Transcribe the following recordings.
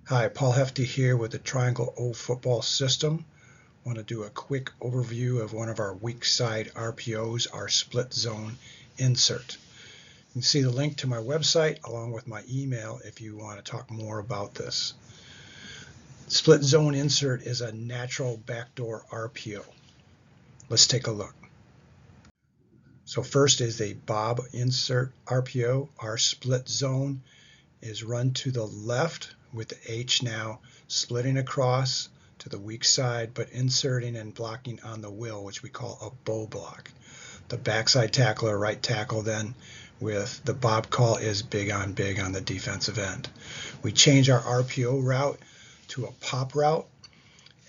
Hi, Paul Hefty here with the Triangle-O football system. I want to do a quick overview of one of our Weakside RPOs, our split zone insert. You can see the link to my website along with my email if you want to talk more about this. Split zone insert is a natural backdoor RPO. Let's take a look. So first is a bob insert RPO. Our split zone is run to the left with the H now splitting across to the weak side, but inserting and blocking on the will, which we call a bow block. The backside tackle or right tackle then with the bob call is big on the defensive end. We change our RPO route to a pop route,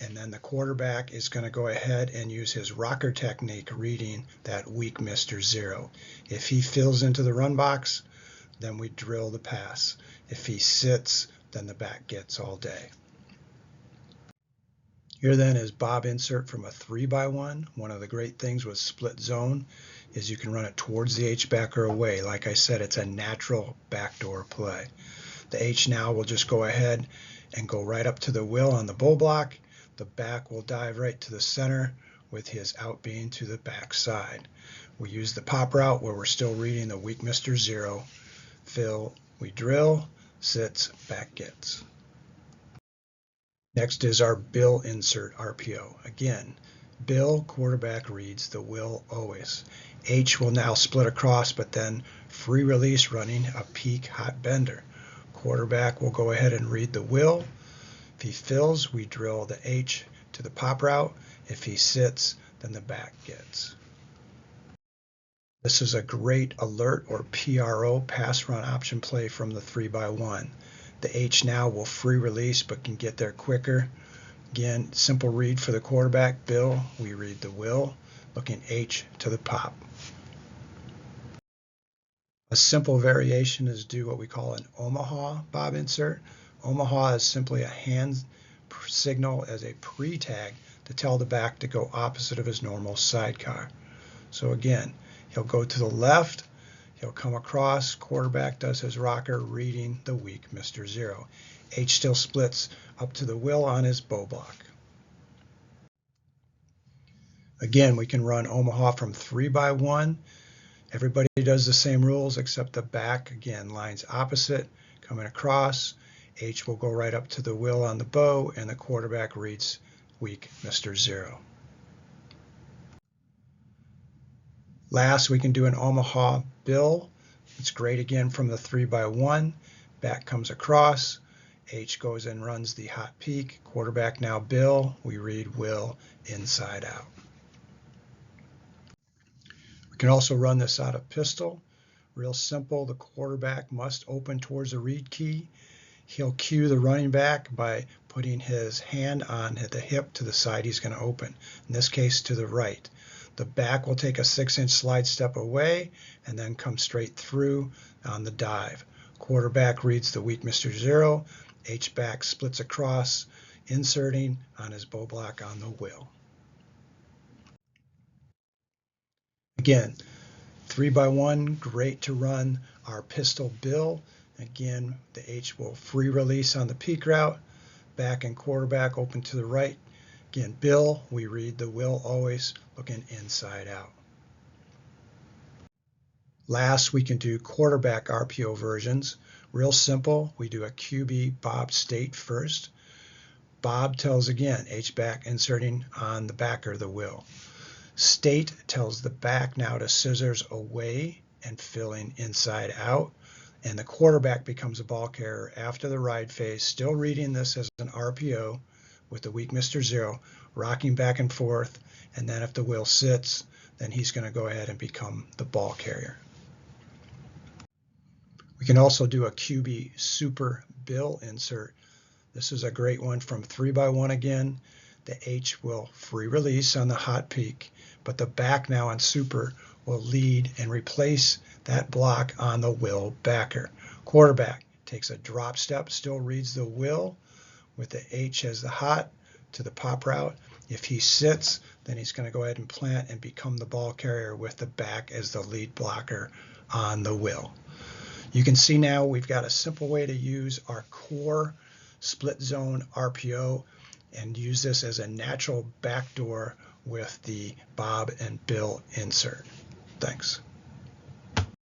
and then the quarterback is going to go ahead and use his rocker technique reading that weak Mr. Zero. If he fills into the run box, then we drill the pass. If he sits, then the back gets all day. Here then is bob insert from a 3x1. One of the great things with split zone is you can run it towards the Hback or away. Like I said, it's a natural backdoor play. The H now will just go ahead and go right up to the will on the bull block. The back will dive right to the center with his out being to the back side. We use the pop route where we're still reading the weak Mr. Zero. Fill, we drill, sits, back gets. Next is our bill insert RPO. Again, bill, quarterback reads the will always. H will now split across, but then free release running a peak hot bender. Quarterback will go ahead and read the will. If he fills, we drill the H to the pop route. If he sits, then the back gets. This is a great alert or PRO, pass run option play from the 3x1. The H now will free release but can get there quicker. Again, simple read for the quarterback. Bill, we read the will, looking H to the pop. A simple variation is do what we call an Omaha bob insert. Omaha is simply a hand signal as a pre-tag to tell the back to go opposite of his normal sidecar. So again, he'll go to the left, he'll come across, quarterback does his rocker reading the weak Mr. Zero. H still splits up to the will on his bow block. Again, we can run Omaha from 3x1. Everybody does the same rules except the back, again, lines opposite, coming across. H will go right up to the will on the bow, and the quarterback reads weak Mr. Zero. Last, we can do an Omaha bill. It's great again from the 3x1. Back comes across. H goes and runs the hot peak. Quarterback now bill. We read will inside out. We can also run this out of pistol. Real simple. The quarterback must open towards the read key. He'll cue the running back by putting his hand on the hip to the side he's going to open. In this case, to the right. The back will take a 6-inch slide step away and then come straight through on the dive. Quarterback reads the weak Mr. Zero. Hback splits across, inserting on his bow block on the will. Again, 3x1, great to run our pistol bill. Again, the H will free release on the peak route. Back and quarterback open to the right. Again, bill, we read the will always looking inside out. Last, we can do quarterback RPO versions. Real simple. We do a QB bob state first. Bob tells again, Hback inserting on the back or the will. State tells the back now to scissors away and filling inside out. And the quarterback becomes a ball carrier after the ride phase, still reading this as an RPO with the weak Mr. Zero, rocking back and forth, and then if the will sits, then he's going to go ahead and become the ball carrier. We can also do a QB super bill insert. This is a great one from 3x1 again. The H will free release on the hot peak, but the back now on super will lead and replace that block on the will backer. Quarterback takes a drop step, still reads the will with the H as the hot to the pop route. If he sits, then he's going to go ahead and plant and become the ball carrier with the back as the lead blocker on the will. You can see now we've got a simple way to use our core split zone RPO and use this as a natural backdoor with the bob and bill insert. Thanks.